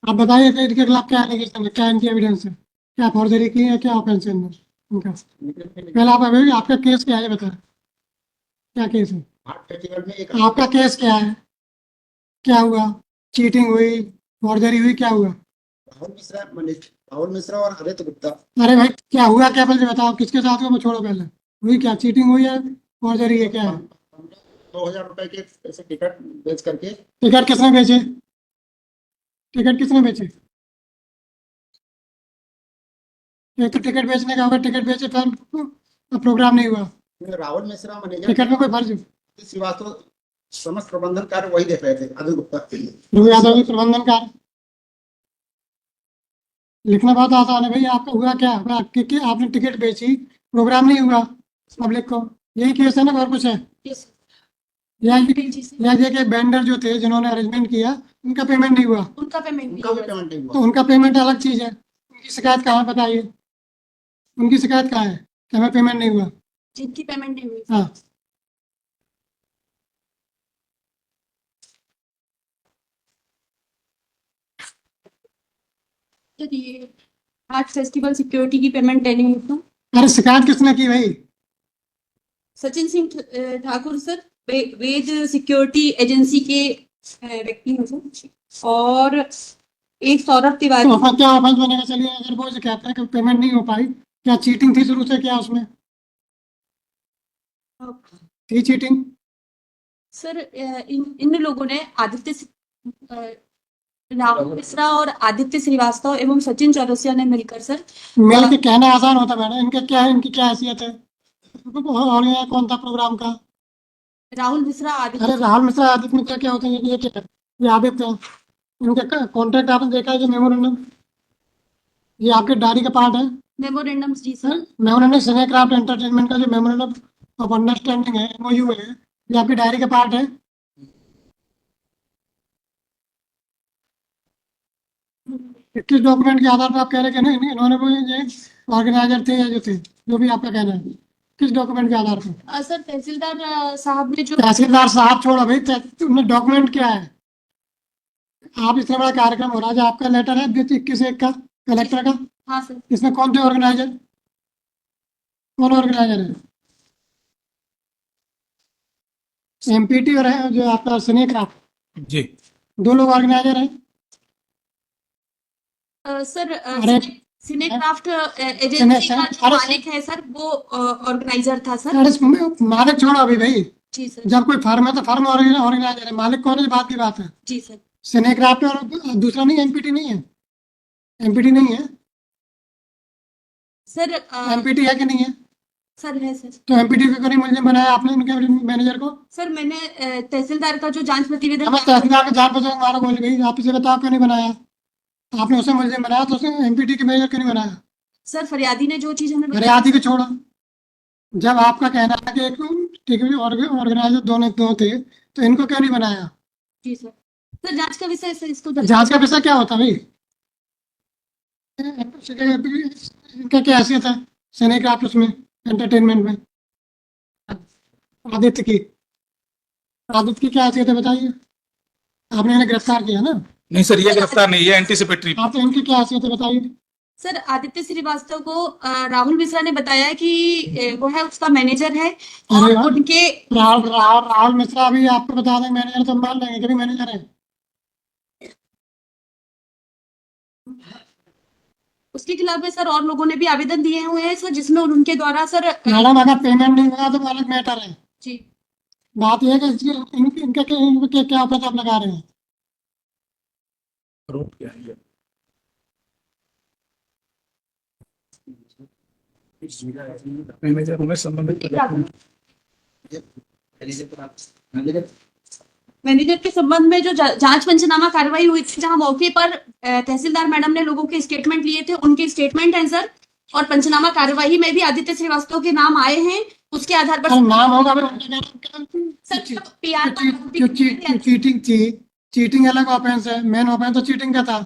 आप बताइए कि इनके खिलाफ क्या एलिगेशन है, क्या इनकी एविडेंस है, क्या फॉर्जरी की है, क्या ऑफेंस है इनमें इनका। पहले आप अभी आपका केस क्या है ये बताएं, क्या केस है आपका, केस क्या है, क्या हुआ, चीटिंग हुई, फॉर्जरी हुई, क्या हुआ। राहुल मिश्रा और आदित्य गुप्ता। अरे भाई क्या हुआ, क्या पहले बताओ, किसके साथ हुआ वो छोड़ो, पहले हुई क्या, चीटिंग हुई है, फॉर्जरी है, क्या है। 2,000 रुपए के ऐसे टिकट बेच करके। टिकट किसने बेचे, टिकट किसने बेचे। एक तो टिकट बेचने का होगा, टिकट बेचे फिर प्रोग्राम नहीं हुआ, राहुल मिश्रा मैनेजर टिकट में कोई फर्ज। श्रीवास्तव समस्त प्रबंधन कार्य वही देख रहे थे, आदित्य गुप्ता। ध्रुव यादव भी प्रबंधन कार, लिखना बहुत आसान है भाई। आपका हुआ क्या, कि आपने टिकट बेची, प्रोग्राम नहीं हुआ पब्लिक को, यही केस है ना, और कुछ है। या ये कि वेंडर जो थे जिन्होंने अरेंजमेंट किया, उनका पेमेंट नहीं हुआ, उनका भी पेमेंट नहीं तो हुआ। उनका पेमेंट अलग चीज है, उनकी शिकायत कहाँ है बताइए, उनकी शिकायत कहाँ है कि हमें पेमेंट नहीं हुआ। जिनकी पेमेंट नहीं हुई। हाँ सर ये आर्ट फेस्टिवल सिक्योरिटी की पेमेंट नहीं हुई तो अरे शिकायत किसने की भाई, सचिन सिंह ठाकुर सर, वेद सिक्योरिटी एजेंसी के व्यक्ति हैं सर, और एक सौरभ तो तिवारी। उसमें क्या ऑफेंस बनेगा, चलिए अगर वो कहता है कि पेमेंट नहीं हो पाई, क्या चीटिंग थी शुरू से, क्या उसमें थी चीटिंग। सर इन लोगों ने राहुल मिश्रा और आदित्य श्रीवास्तव एवं सचिन चौरसिया ने मिलकर सर मिल के कहना आसान होता मैडम, इनका क्या है, इनकी क्या हैसियत है, और ये कौन था प्रोग्राम का। राहुल मिश्रा आदित्य। अरे राहुल मिश्रा आदित्य मिश्रा क्या होते हैं, ये क्या है, ये आदित्य है, इनका कॉन्ट्रैक्ट आपने देखा है जो मेमोरेंडम, ये आपके डायरी का पार्ट है। मेमोरेंडम जी सर। मेमोरेंडम सिनेक्राफ्ट एंटरटेनमेंट का जो मेमोरेंडम ऑफ अंडरस्टैंडिंग है, एमओयू है, ये आपकी डायरी का पार्ट है। किस डॉक्यूमेंट के आधार पर आप कह रहे हैं कि नहीं इन्होंने वो ये ऑर्गेनाइजर थे या जो थे, जो भी आपका कहना है, किस डॉक्यूमेंट के आधार पर। सर तहसीलदार साहब ने जो तहसीलदार साहब छोड़ो भाई, डॉक्यूमेंट क्या है। आप इतना बड़ा कार्यक्रम हो रहा है, जो आपका लेटर है 21/1 का कलेक्टर का, हाँ सर। इसमें कौन थे ऑर्गेनाइजर, कौन ऑर्गेनाइजर है। एमपीटी और है जो आपका सिनेक्राफ्ट, जी दो लोग ऑर्गेनाइजर हैं। सर अरे सिनेक्राफ्ट एजेंसी सिने का जो अरे मालिक है सर वो ऑर्गेनाइजर था सर। अरे मालिक छोड़ो अभी भाई, जी सर। जब कोई फर्म है तो फर्म ऑर्गेनाइजर है, मालिक कौन है, बात की बात है। जी सर। सिनेक्राफ्ट और दूसरा नहीं, एमपीटी नहीं है, एमपीटी नहीं है, सर एमपीटी है कि नहीं है। सर है सर। तो एमपीटी को क्यों नहीं मुझे बनाया आपने उनके मैनेजर को। सर मैंने तहसीलदार का जो जांच प्रतिवेदन हमें तहसीलदार का जान पहचान मारो बोल गई, आप इसे बताओ क्यों नहीं बनाया, आपने उसे मुझे बनाया तो उसे एमपीटी के मैनेजर क्यों नहीं बनाया। सर फरियादी ने जो चीज हमें अरे आदि को छोड़ो, जब आपका कहना है कि एक ठीक है ऑर्गेनाइजर दोनों दो थे, तो इनको क्यों नहीं बनाया। जी सर। सर जांच का विषय सर इसको जांच का विषय क्या होता भाई, इनका क्या हैसियत है सिनेक्राफ्ट उसमें एंटरटेनमेंट में, आदित्य की, आदित्य की क्या हैसियत है बताइए, आपने इन्हें गिरफ्तार किया ना। नहीं सर, ये गिरफ्तार नहीं है, एंटीसिपेटरी। आप तो इनकी क्या हैसियत है बताइए। सर आदित्य श्रीवास्तव को राहुल मिश्रा ने बताया कि वो है उसका मैनेजर है और अरे यार, उनके राहुल मिश्रा अभी आपको बता दें मैनेजर, तो मान लेंगे कि भी मैनेजर है। उसके खिलाफ में सर और लोगों ने भी आवेदन दिए हुए हैं सर, जिसमें उनके द्वारा सर मैडम अगर पेमेंट नहीं होगा तो अलग मैटर है, जी। बात यह है कि इनके क्या ऊपर आप लगा रहे हैं। आरोप क्या है? मैनेजर होने संबंधित मैनेजर के संबंध में जो जांच पंचनामा कार्रवाई हुई थी, जहां मौके पर तहसीलदार मैडम ने लोगों के स्टेटमेंट लिए थे, उनके स्टेटमेंट हैं सर, और पंचनामा कार्यवाही में भी आदित्य श्रीवास्तव के नाम आए हैं। उसके आधार पर नाम होगा सर पीआर चीटिंग थी, चीटिंग अलग ऑफेंस है, मेन ऑफेंस तो चीटिंग का था।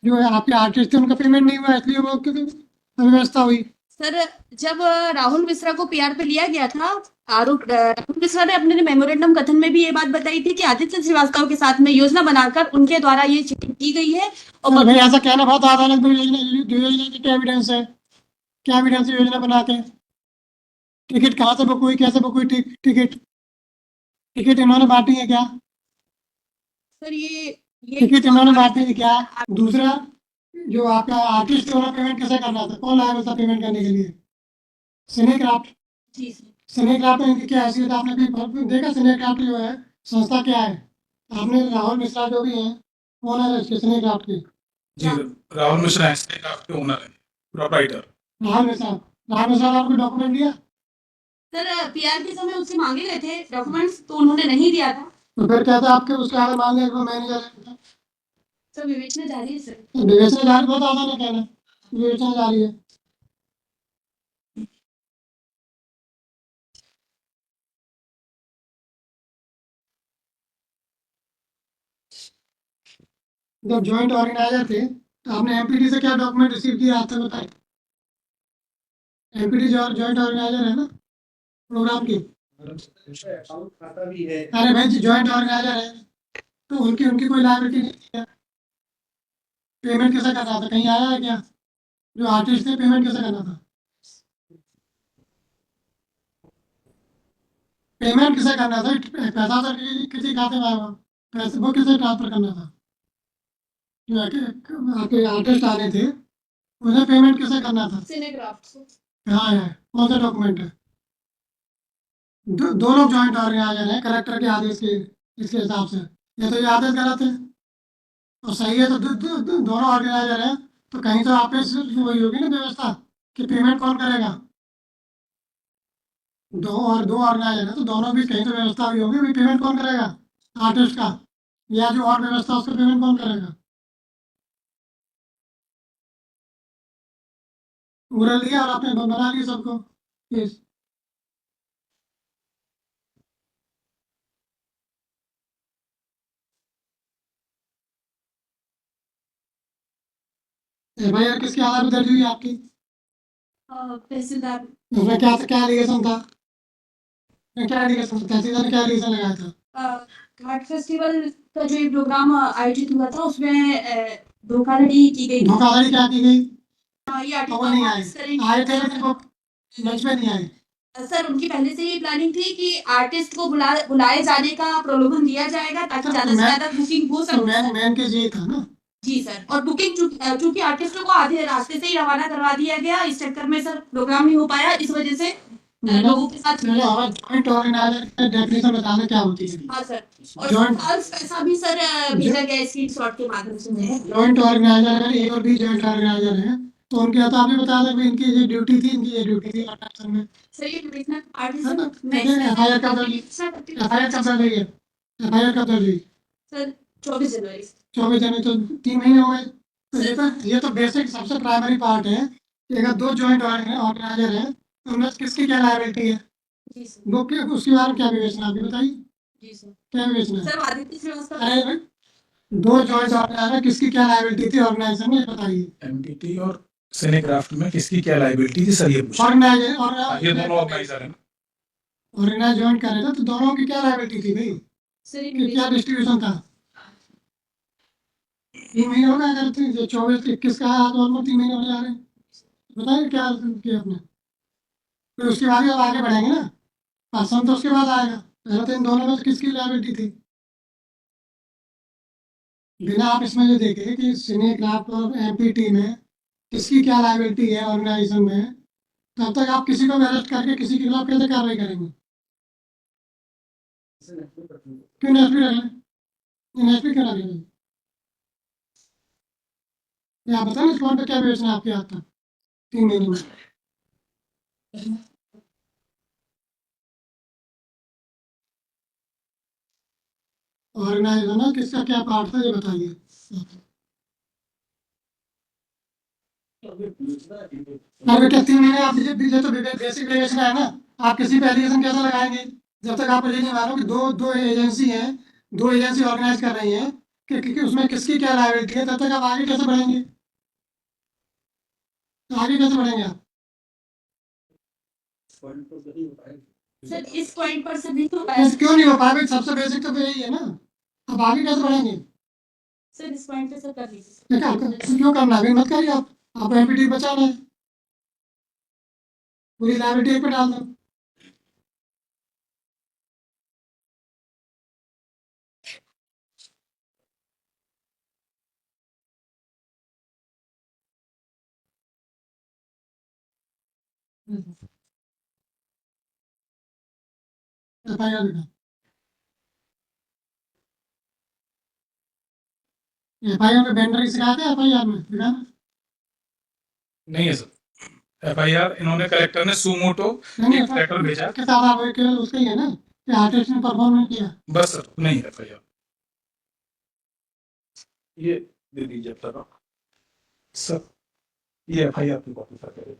जो आपके आर्टिस्ट थे उनका पेमेंट नहीं हुआ, इसलिए वो अव्यवस्था हुई। सर जब राहुल मिश्रा को पीआर पे लिया गया था, आरोप राहुल मिश्रा ने अपने मेमोरेंडम कथन में भी ये बात बताई थी कि आदित्य श्रीवास्तव के साथ में योजना बनाकर उनके द्वारा ये चीटिंग की गई है। और भाई ऐसा कहना बहुत अदालत में योजना की क्या एविडेंस है, क्या एविडेंस है योजना बना के? टिकट कहाँ से बुक हुई, कैसे बुक हुई टिकट? टिकट इन्होंने बांटी है क्या? सर ये टिकट इन्होंने बांटी है क्या? दूसरा, जो आपका आर्टिस्ट वाला पेमेंट कैसे करना था, कौन आया था पेमेंट करने के लिए? सिनेक्राफ्ट। जी सर। सिनेक्राफ्ट में इनकी क्या हैसियत, आपने कभी देखा सिनेक्राफ्ट जो है संस्था क्या है? आपने राहुल मिश्रा जो भी है ओनर है इसके सिनेक्राफ्ट के, जी राहुल मिश्रा है स्नेक के ओनर है, प्रोप्राइटर। राहुल मिश्रा ने आपको डॉक्यूमेंट दिया? सर पीआर के समय उससे मांगे गए थे डॉक्यूमेंट्स, तो उन्होंने नहीं दिया था। तो फिर कहते हैं आपके उसके आगे मान लिया मैनेजर है। सर विवेचना जारी है सर। विवेचना जारी बहुत आसान है कहना, विवेचना जारी है। जब ज्वाइंट ऑर्गेनाइजर थे तो आपने एमपीटी से क्या डॉक्यूमेंट रिसीव किया आप तक बताइए? एमपीटी जो ज्वाइंट ऑर्गेनाइजर है ना प्रोग्राम की। खाता भी है। अरे भाई ज्वाइंट ऑर्गेनाइजर है तो उनकी उनकी कोई लायबिलिटी नहीं है। पेमेंट कैसे करना था, कहीं आया है क्या? जो आर्टिस्ट थे पेमेंट कैसे करना था? पेमेंट कैसे करना था? पैसा तो किसी खाते में आएगा, पैसे वो किसे ट्रांसफर करना था? जो आपके आर्टिस्ट आ रहे थे उन्हें पेमेंट कैसे करना था? सिनेक्राफ्ट। कहाँ है, कौन सा डॉक्यूमेंट है? दोनों जॉइंट ऑर्गेनाइजर हैं कलेक्टर के आदेश के इसके हिसाब से। ये तो ये आदेश गलत है और सही है तो दोनों ऑर्गेनाइजर हैं तो कहीं तो आपस वही होगी ना व्यवस्था कि पेमेंट कौन करेगा। दो ऑर्गेनाइजर है तो दोनों भी कहीं तो व्यवस्था हुई होगी, भी पेमेंट कौन करेगा? आर्टिस्ट का, या जो और व्यवस्था उसका पेमेंट कौन करेगा? पूरा लिया और आपने बना लिया सबको केस। एफआईआर किसके आधार पर दर्ज हुई आपकी? तहसीलदार। उसमें क्या क्या एलिगेशन था? क्या एलिगेशन, तहसीलदार ने क्या एलिगेशन लगाया था? घाट फेस्टिवल का जो ये प्रोग्राम आयोजित हुआ था उसमें धोखाधड़ी की गई थी। धोखाधड़ी क्या की गई? ये वो नहीं आए, आर्टिस्ट आए थे लेकिन वो मंच पे नहीं आए। सर उनकी पहले से ही प्लानिंग थी कि आर्टिस्ट को बुलाए जाने का प्रलोभन दिया जाएगा ताकि ज्यादा से ज्यादा बुकिंग हो तो सके। मेन केस यही था ना। जी सर, और बुकिंग चूंकि आर्टिस्टों को आधे रास्ते से ही रवाना करवा दिया गया, इस चक्कर में सर प्रोग्राम नहीं हो पाया, इस वजह से लोगों के साथ। जॉइंट ऑर्गेनाइजर डेफिनेशन बताना क्या होती है? हाँ सर, और Joint- फाल्स पैसा भी सर भेजा गया स्क्रीनशॉट के माध्यम से। जॉइंट ऑर्गेनाइजर है, ए और बी जॉइंट ऑर्गेनाइजर है तो उनके तो आपने बताया था कि इनकी ये ड्यूटी थी, इनकी ये ड्यूटी थी ऑर्गेनाइजेशन में। सर ये डिविजनल है ना? आर्टिस्ट एफआईआर कब दर्ज हुई? एफआईआर कब दर्ज हुई है? एफआईआर कब दर्ज हुई? सर 24 जनवरी। 24 जनवरी, तो 3 महीने हो गए। तो ये तो बेसिक सबसे प्राइमरी पार्ट है कि अगर दो जॉइंट ऑर्गेनाइजर हैं तो उनमें किसकी क्या लायबिलिटी है, जी सर। वो क्या उसके बारे में क्या विवेचना आपकी बताइए? जी सर। क्या विवेचना है? सर आदित्य श्रीवास्तव। अरे दो जॉइंट ऑर्गेनाइजर किसकी क्या लायबिलिटी थी ऑर्गेनाइजेशन में बताइए? एमटीटी और सिनेक्राफ्ट में किसकी क्या लायबिलिटी थी सर, ये पूछा। ऑर्गेनाइजर ये दोनों ऑर्गेनाइजर है ना। ऑर्गेनाइज ज्वाइन कर रहे थे तो दोनों की क्या लायबिलिटी थी भाई? सर ये कि क्या डिस्ट्रीब्यूशन था? 3 महीने हो गए, अगर 24-21 का है तो ऑलमोस्ट 3 महीने होने जा रहे हैं। बताइए क्या किया आपने? फिर उसके बाद ही अब आगे बढ़ेंगे ना, आसान तो उसके बाद आएगा। पहले तो इन दोनों में किसकी लायबिलिटी थी? बिना आप इसमें ये देखे कि सिनेक्राफ्ट और एमपीटी में किसकी क्या लायबिलिटी है ऑर्गेनाइजेशन में, तब तक आप किसी को अरेस्ट करके किसी के खिलाफ कैसे कार्रवाई करेंगे? क्यों एसपी रखें? एसपी क्यों रखेंगे? ये आप बताएं इस पॉइंट पे क्या विवेचना है आपके हाथ तक 3 महीने में? ऑर्गेनाइजेशन है किसका क्या पार्ट था ये बताइए। अरे बेटा 3 महीने आप ये तो बेसिक विवेचना है ना, आप किसी पे एलिगेशन कैसे लगाएंगे जब तक आपको ये नहीं मालूम कि दो दो एजेंसी हैं, दो एजेंसी ऑर्गेनाइज कर रही हैं कि उसमें किसकी क्या लायबिलिटी है, तब तक आप आगे कैसे बढ़ेंगे? तो आगे कैसे बढ़ेंगे आप? सर इस पॉइंट पर से नहीं हो पाया बस क्यों नहीं हो पाएगा? सबसे बेसिक तो यही है ना। अब आगे कैसे बढ़ेंगे? सर इस पॉइंट पे सर कर लीजिए देखा आपको क्यों करना है? अभी मत करिए आप। आपको एमपीटी बचाना है, पूरी लाइबिलिटी एक पे डाल दो। एफआईआर लिखा, एफआईआर में बेंडर सिखाते हैं, एफआईआर में लिखा ना? नहीं है सर। एफआईआर इन्होंने कलेक्टर ने सुमोटो नहीं एक लेटर भेजा, किताब आप केवल उसका ही है ना कि आर्टिस्ट ने परफॉर्म नहीं किया। बस सर नहीं है एफआईआर। ये दे दीजिए सर। सर ये एफआईआर की कॉपी सर।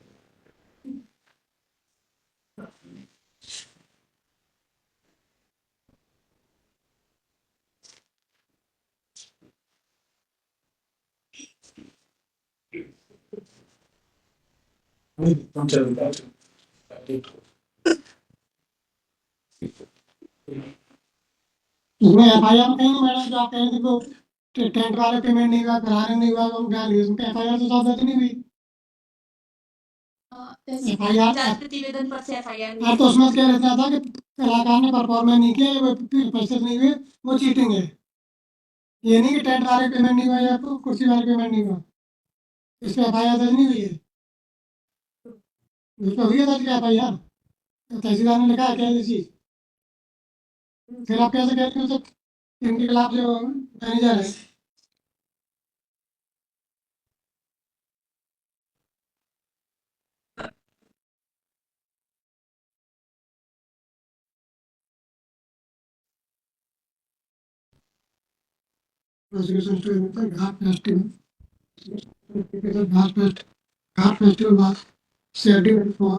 हम चलते हैं। इसमें एफआईआर में कहीं नहीं मैडम जो आप कह रहे थे को टेंट वाले पेमेंट नहीं हुआ, कराने नहीं हुआ, हम क्या लिए उसमें एफआईआर तो साफ दर्ज नहीं हुई। तहसीलदार जांच प्रतिवेदन पर से एफआईआर हाँ तो उसमें क्या रहता था कि कलाकार ने परफॉर्मेंस नहीं किया, वो पैसे नहीं हुए, वो चीटिंग है। ये नहीं कि टेंट वाले पेमेंट नहीं हुआ या कुर्सी वाले पेमेंट नहीं हुआ। इस पे एफआईआर दर्ज नहीं हुई है। इस पे हुई है दर्ज क्या एफआईआर? तो तहसीलदार ने लिखा है क्या ये चीज? फिर आप कैसे कहते हो सर इनके खिलाफ जो मैनेजर है? प्रोसिक्यूशन स्टेटमेंट पर घाट फेस्टिवल was scheduled for